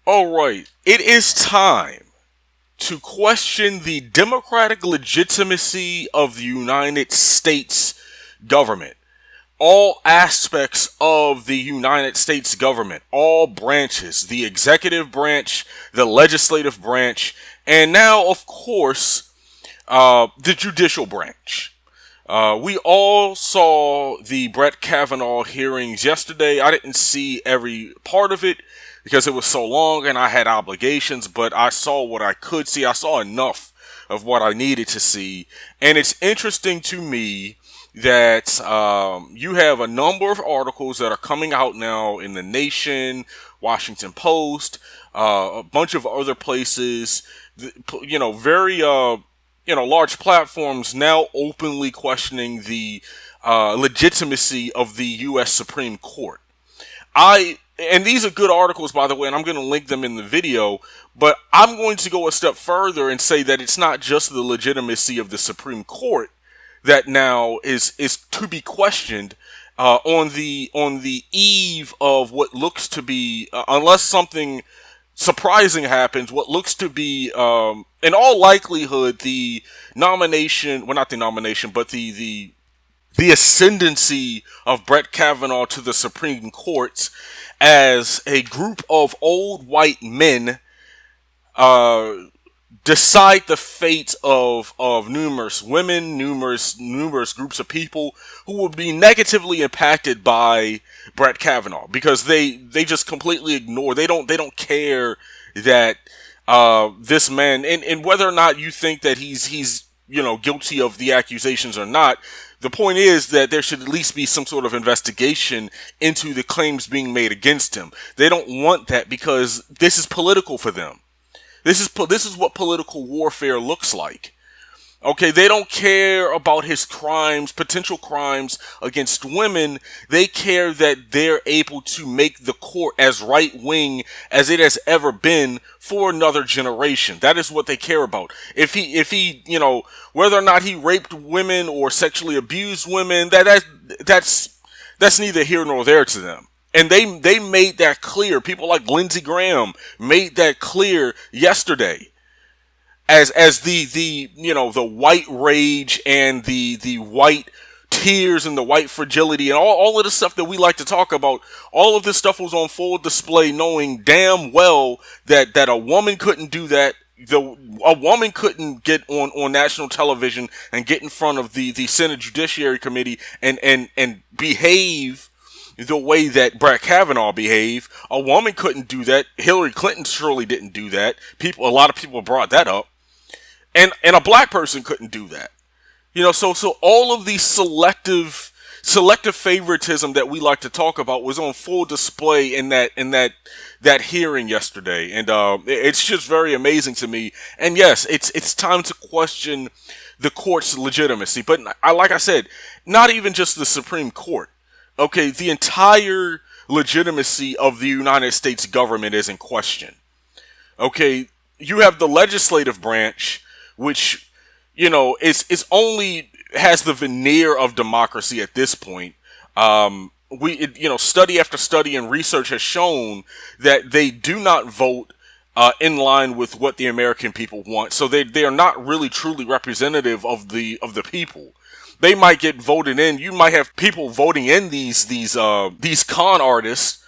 All right, it is time to question the democratic legitimacy of the United States government. All aspects of the United States government, all branches, the executive branch, the legislative branch, and now, of course, the judicial branch. We all saw the Brett Kavanaugh hearings yesterday. I didn't see every part of it because it was so long and I had obligations, but I saw what I could see. I saw enough of what I needed to see. And it's interesting to me that you have a number of articles that are coming out now in The Nation, Washington Post, a bunch of other places, very large platforms now openly questioning the legitimacy of the U.S. Supreme Court. And these are good articles, by the way, and I'm going to link them in the video, but I'm going to go a step further and say that it's not just the legitimacy of the Supreme Court that now is to be questioned on the eve of what looks to be, unless something surprising happens, what looks to be, in all likelihood, the nomination, well, not the nomination, but the ascendancy of Brett Kavanaugh to the Supreme Court as a group of old white men decide the fate of numerous women, numerous groups of people who will be negatively impacted by Brett Kavanaugh because they just completely ignore. They don't care that this man, and whether or not you think that he's guilty of the accusations or not. The point is that there should at least be some sort of investigation into the claims being made against him. They don't want that because this is political for them. This is what political warfare looks like. Okay, they don't care about his crimes, potential crimes against women. They care that they're able to make the court as right-wing as it has ever been for another generation. That is what they care about. If he, whether or not he raped women or sexually abused women, that's neither here nor there to them. And they made that clear. People like Lindsey Graham made that clear yesterday. As the white rage and the white tears and the white fragility and all of the stuff that we like to talk about, all of this stuff was on full display, knowing damn well that a woman couldn't do that. A woman couldn't get on national television and get in front of the Senate Judiciary Committee and behave the way that Brett Kavanaugh behaved. A woman couldn't do that. Hillary Clinton surely didn't do that. A lot of people brought that up. And a black person couldn't do that. So all of these selective favoritism that we like to talk about was on full display in that hearing yesterday. And it's just very amazing to me. And yes, it's time to question the court's legitimacy. But like I said, not even just the Supreme Court. Okay, the entire legitimacy of the United States government is in question. Okay, you have the legislative branch, which, is only has the veneer of democracy at this point. Study after study and research has shown that they do not vote in line with what the American people want. So they are not really truly representative of the people. They might get voted in. You might have people voting in these con artists.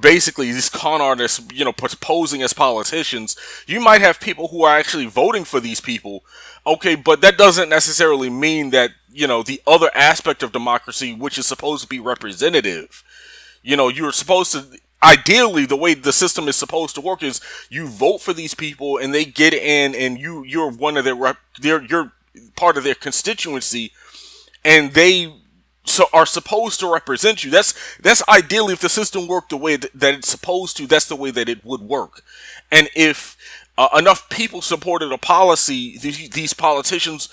Basically, these con artists, posing as politicians. You might have people who are actually voting for these people. Okay, but that doesn't necessarily mean that, the other aspect of democracy, which is supposed to be representative. You're supposed to, ideally, the way the system is supposed to work is you vote for these people and they get in and you're one of you're part of their constituency and they are supposed to represent you. That's ideally, if the system worked the way that it's supposed to, that's the way that it would work. And if enough people supported a policy, these politicians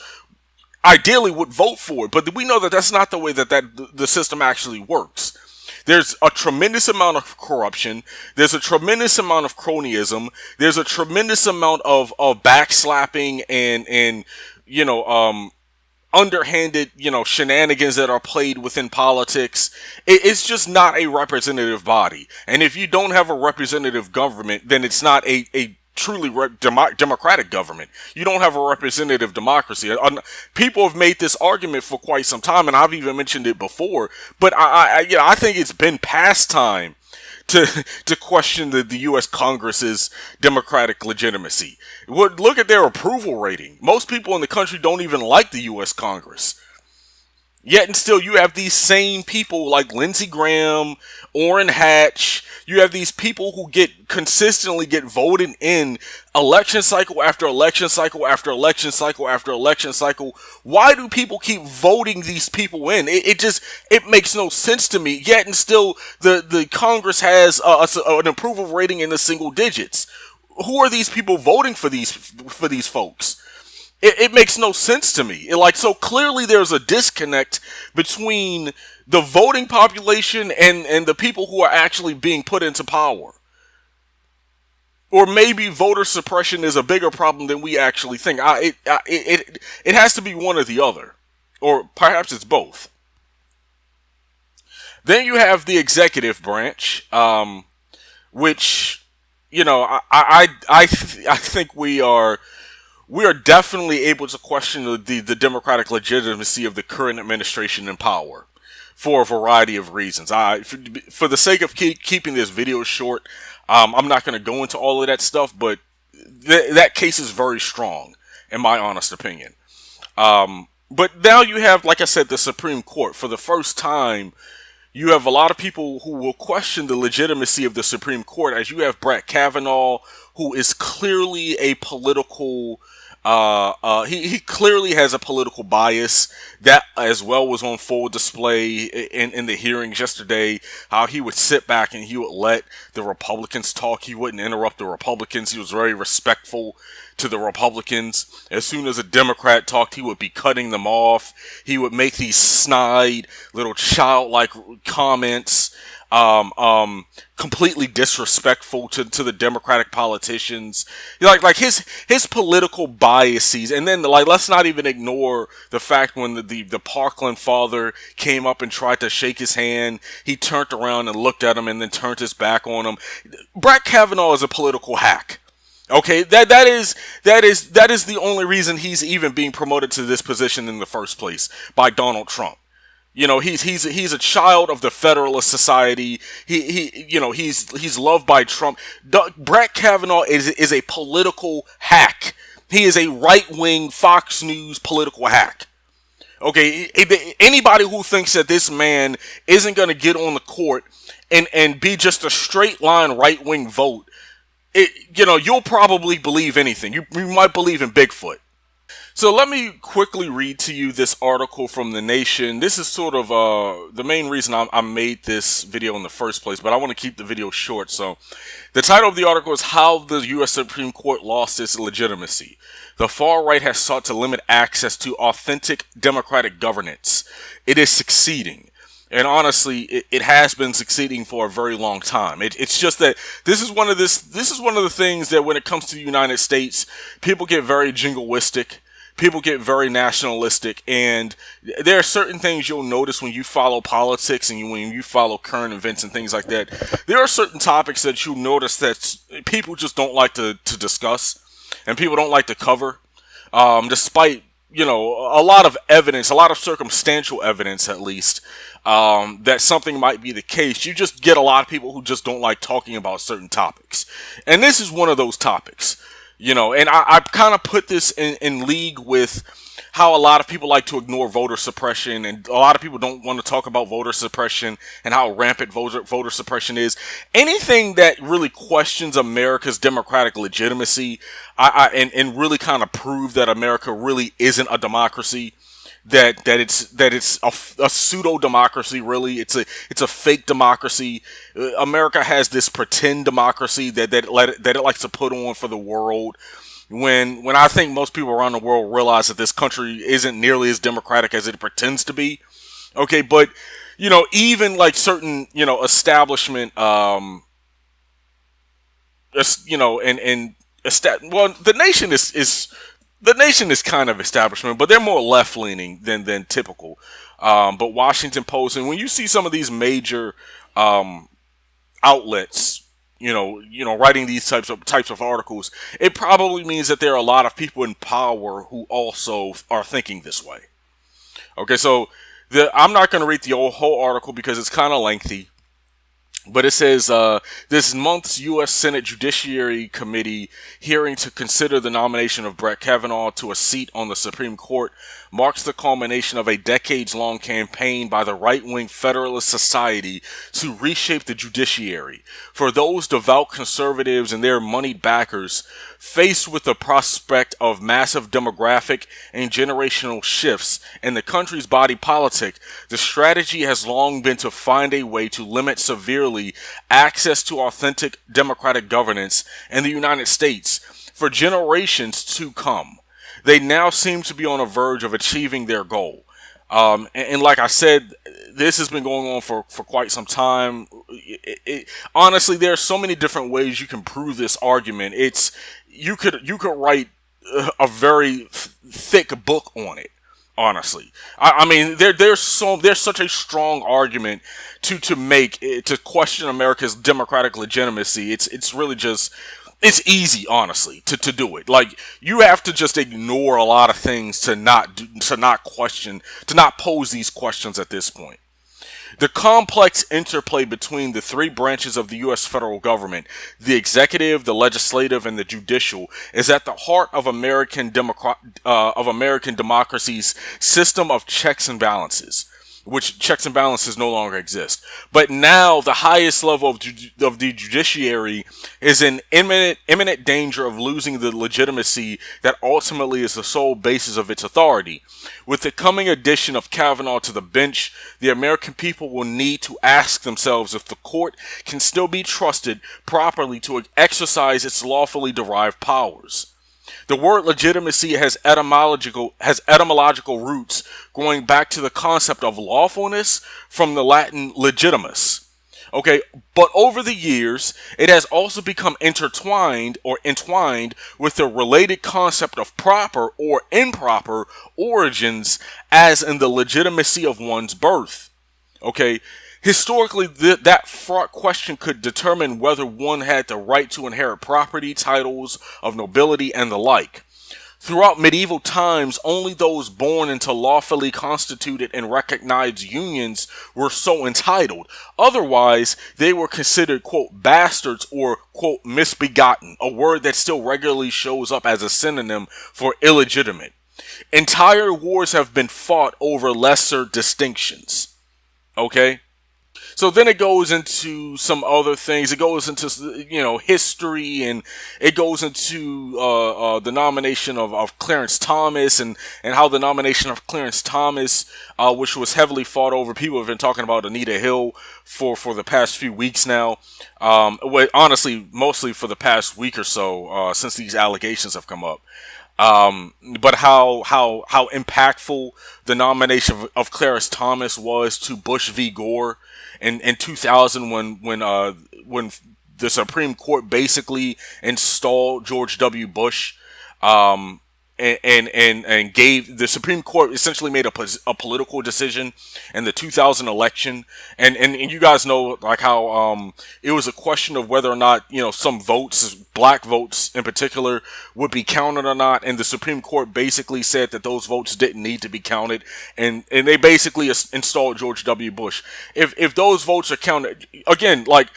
ideally would vote for it. But we know that that's not the way that the system actually works. There's a tremendous amount of corruption. There's a tremendous amount of cronyism. There's a tremendous amount of backslapping and underhanded, shenanigans that are played within politics. It's just not a representative body. And if you don't have a representative government, then it's not a truly democratic government. You don't have a representative democracy. People have made this argument for quite some time, and I've even mentioned it before. But I think it's been past time to question the U.S. Congress's democratic legitimacy. Look at their approval rating. Most people in the country don't even like the U.S. Congress. Yet and still, you have these same people like Lindsey Graham, Orrin Hatch. You have these people who consistently get voted in election cycle after election cycle after election cycle after election cycle. Why do people keep voting these people in? It makes no sense to me. Yet and still, the Congress has an approval rating in the single digits. Who are these people voting for these folks? It makes no sense to me. So clearly there's a disconnect between the voting population and the people who are actually being put into power. Or maybe voter suppression is a bigger problem than we actually think. It has to be one or the other. Or perhaps it's both. Then you have the executive branch, which, I think we are definitely able to question the democratic legitimacy of the current administration in power for a variety of reasons. For the sake of keeping this video short, I'm not going to go into all of that stuff, but that case is very strong, in my honest opinion. But now you have, like I said, the Supreme Court. For the first time, you have a lot of people who will question the legitimacy of the Supreme Court, as you have Brett Kavanaugh, who is clearly a political he clearly has a political bias. That as well was on full display in the hearings yesterday, how he would sit back and he would let the Republicans talk. He wouldn't interrupt the Republicans. He was very respectful to the Republicans. As soon as a Democrat talked, he would be cutting them off. He would make these snide little childlike comments, completely disrespectful to the Democratic politicians. Like his political biases. And then let's not even ignore the fact when the Parkland father came up and tried to shake his hand, he turned around and looked at him and then turned his back on him. Brett Kavanaugh is a political hack. Okay, that is the only reason he's even being promoted to this position in the first place by Donald Trump. He's a child of the Federalist Society. He's loved by Trump. Brett Kavanaugh is a political hack. He is a right-wing Fox News political hack. Okay, anybody who thinks that this man isn't going to get on the court and be just a straight line right-wing vote, you'll probably believe anything. You might believe in Bigfoot. So let me quickly read to you this article from The Nation. This is sort of the main reason I made this video in the first place, but I want to keep the video short. So the title of the article is How the U.S. Supreme Court Lost Its Legitimacy. The far right has sought to limit access to authentic democratic governance. It is succeeding. And honestly, it has been succeeding for a very long time. It's just that this is one of the things that when it comes to the United States, people get very jingoistic. People get very nationalistic, and there are certain things you'll notice when you follow politics and when you follow current events and things like that. There are certain topics that you'll notice that people just don't like to discuss, and people don't like to cover, despite a lot of evidence, a lot of circumstantial evidence at least, that something might be the case. You just get a lot of people who just don't like talking about certain topics, and this is one of those topics. And I kind of put this in league with how a lot of people like to ignore voter suppression, and a lot of people don't want to talk about voter suppression and how rampant voter suppression is. Anything that really questions America's democratic legitimacy, and really kind of prove that America really isn't a democracy, that it's a pseudo democracy. Really, it's a fake democracy. America has this pretend democracy that it likes to put on for the world. When I think most people around the world realize that this country isn't nearly as democratic as it pretends to be. Okay, but even like certain establishment well, the nation is The Nation is kind of establishment, but they're more left leaning than typical. But Washington Post, and when you see some of these major outlets, writing these types of articles, it probably means that there are a lot of people in power who also are thinking this way. Okay, so I'm not going to read the whole article because it's kind of lengthy. But it says, this month's U.S. Senate Judiciary Committee hearing to consider the nomination of Brett Kavanaugh to a seat on the Supreme Court marks the culmination of a decades-long campaign by the right-wing Federalist Society to reshape the judiciary. For those devout conservatives and their moneyed backers, faced with the prospect of massive demographic and generational shifts in the country's body politic, the strategy has long been to find a way to limit severely access to authentic democratic governance in the United States for generations to come. They now seem to be on the verge of achieving their goal. And like I said, this has been going on for quite some time. Honestly, there are so many different ways you can prove this argument. You could write a very thick book on it. Honestly, I mean, there's such a strong argument to make to question America's democratic legitimacy. It's really just. It's easy, honestly, to do it. Like, you have to just ignore a lot of things to not pose these questions at this point. The complex interplay between the three branches of the U.S. federal government, the executive, the legislative, and the judicial, is at the heart of American democracy's system of checks and balances, which checks and balances no longer exist. But now the highest level of the judiciary is in imminent danger of losing the legitimacy that ultimately is the sole basis of its authority. With the coming addition of Kavanaugh to the bench, the American people will need to ask themselves if the court can still be trusted properly to exercise its lawfully derived powers. The word legitimacy has etymological roots going back to the concept of lawfulness from the Latin legitimus. Okay, but over the years, it has also become entwined with the related concept of proper or improper origins, as in the legitimacy of one's birth. Okay, historically, that fraught question could determine whether one had the right to inherit property, titles of nobility, and the like. Throughout medieval times, only those born into lawfully constituted and recognized unions were so entitled. Otherwise, they were considered, quote, bastards or, quote, misbegotten, a word that still regularly shows up as a synonym for illegitimate. Entire wars have been fought over lesser distinctions. Okay? So then it goes into some other things. It goes into, history, and it goes into the nomination of Clarence Thomas and how the nomination of Clarence Thomas, which was heavily fought over. People have been talking about Anita Hill for the past few weeks now. Honestly, mostly for the past week or so, since these allegations have come up. But how impactful the nomination of Clarence Thomas was to Bush v. Gore in 2000 when the Supreme Court basically installed George W. Bush, and gave the Supreme Court essentially made a political decision in the 2000 election, and you guys know like how it was a question of whether or not some votes, black votes in particular, would be counted or not, and the Supreme Court basically said that those votes didn't need to be counted, and they basically installed George W. Bush. If those votes are counted, again, like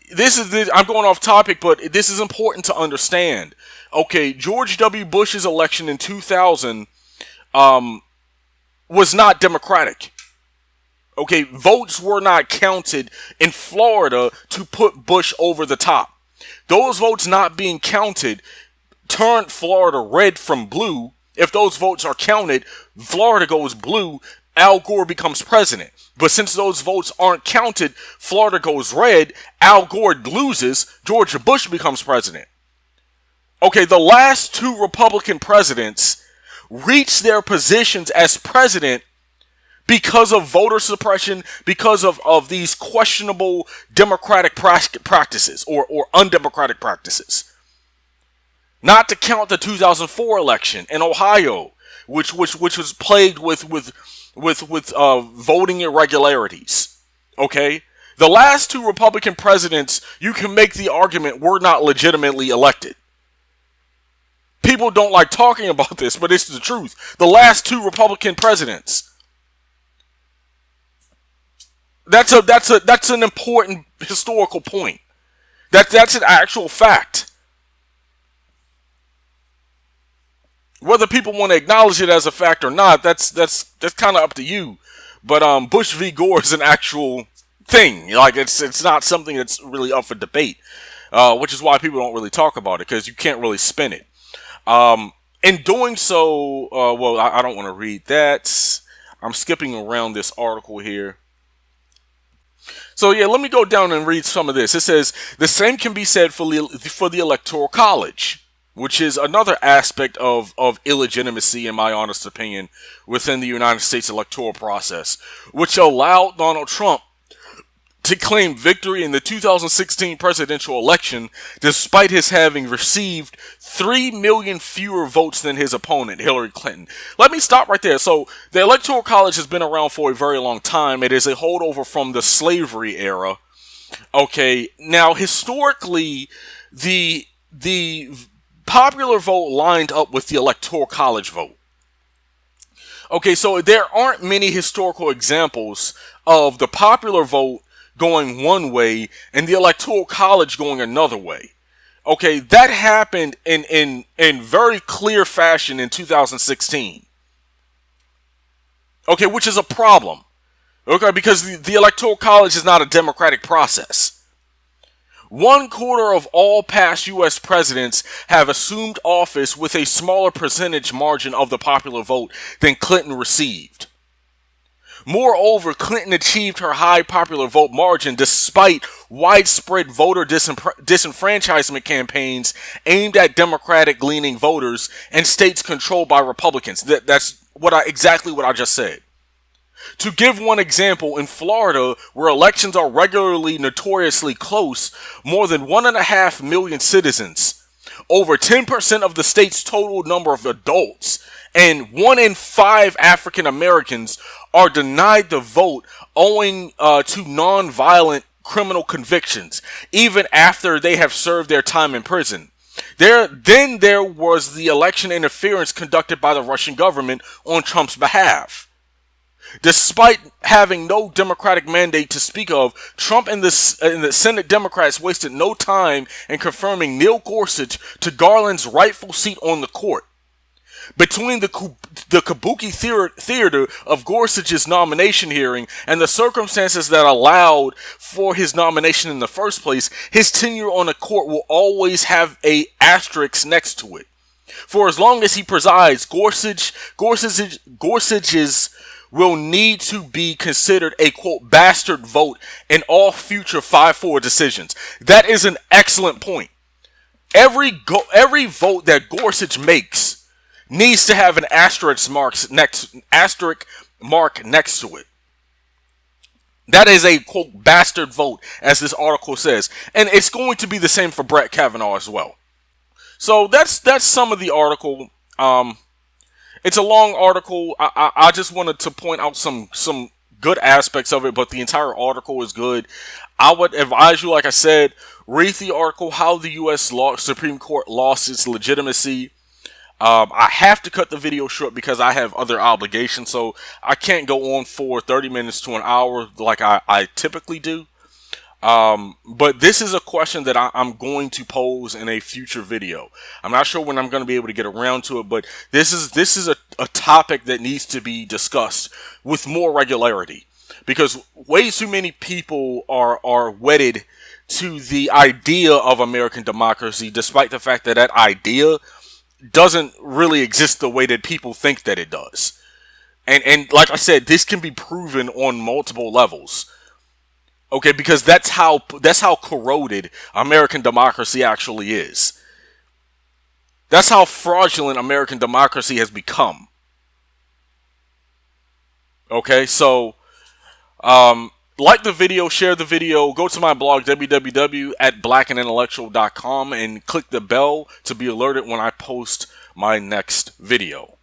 I'm going off topic, but this is important to understand. Okay, George W. Bush's election in 2000 was not democratic. Okay, votes were not counted in Florida to put Bush over the top. Those votes not being counted turned Florida red from blue. If those votes are counted, Florida goes blue, Al Gore becomes president. But since those votes aren't counted, Florida goes red, Al Gore loses, George Bush becomes president. Okay, the last two Republican presidents reached their positions as president because of voter suppression, because of these questionable democratic practices or undemocratic practices. Not to count the 2004 election in Ohio, which was plagued with voting irregularities. Okay, the last two Republican presidents, you can make the argument, were not legitimately elected. People don't like talking about this, but it's the truth. The last two Republican presidents. That's an important historical point. That's an actual fact. Whether people want to acknowledge it as a fact or not, that's kind of up to you. But Bush v. Gore is an actual thing. Like it's not something that's really up for debate, which is why people don't really talk about it, because you can't really spin it. In doing so, well, I don't want to read that. I'm skipping around this article here. So yeah, let me go down and read some of this. It says, the same can be said for the Electoral College, which is another aspect of illegitimacy, in my honest opinion, within the United States electoral process, which allowed Donald Trump to claim victory in the 2016 presidential election, despite his having received 3 million fewer votes than his opponent, Hillary Clinton. Let me stop right there. So, the Electoral College has been around for a very long time. It is a holdover from the slavery era. Okay, now, historically, the popular vote lined up with the Electoral College vote. Okay, so there aren't many historical examples of the popular vote going one way and the Electoral College going another way. Okay, that happened in very clear fashion in 2016. Okay, which is a problem. Okay, because the Electoral College is not a democratic process. 1/4 of all past U.S. presidents have assumed office with a smaller percentage margin of the popular vote than Clinton received. Moreover, Clinton achieved her high popular vote margin despite widespread voter disenfranchisement campaigns aimed at Democratic-leaning voters and states controlled by Republicans. That's exactly what I just said. To give one example, in Florida, where elections are regularly notoriously close, more than 1.5 million citizens, over 10% of the state's total number of adults, and 1 in 5 African Americans are denied the vote owing to non-violent criminal convictions, even after they have served their time in prison. Then there was the election interference conducted by the Russian government on Trump's behalf. Despite having no Democratic mandate to speak of, Trump and the Senate Democrats wasted no time in confirming Neil Gorsuch to Garland's rightful seat on the court. Between the kabuki theater of Gorsuch's nomination hearing and the circumstances that allowed for his nomination in the first place, his tenure on the court will always have a asterisk next to it. For as long as he presides, Gorsuch's will need to be considered a, quote, bastard vote in all future 5-4 decisions. That is an excellent point. Every vote that Gorsuch makes needs to have an asterisk mark next to it. That is a, quote, bastard vote, as this article says. And it's going to be the same for Brett Kavanaugh as well. So that's some of the article. It's a long article. I just wanted to point out some good aspects of it, but the entire article is good. I would advise you, like I said, read the article, How the U.S. Supreme Court Lost Its Legitimacy. I have to cut the video short because I have other obligations, so I can't go on for 30 minutes to an hour like I typically do. But this is a question that I'm going to pose in a future video. I'm not sure when I'm going to be able to get around to it, but this is a topic that needs to be discussed with more regularity, because way too many people are wedded to the idea of American democracy, despite the fact that that idea doesn't really exist the way that people think that it does. And like I said, this can be proven on multiple levels. Okay, because that's how corroded American democracy actually is. That's how fraudulent American democracy has become. Okay, so Like the video, share the video, go to my blog, www.blackandintellectual.com, and click the bell to be alerted when I post my next video.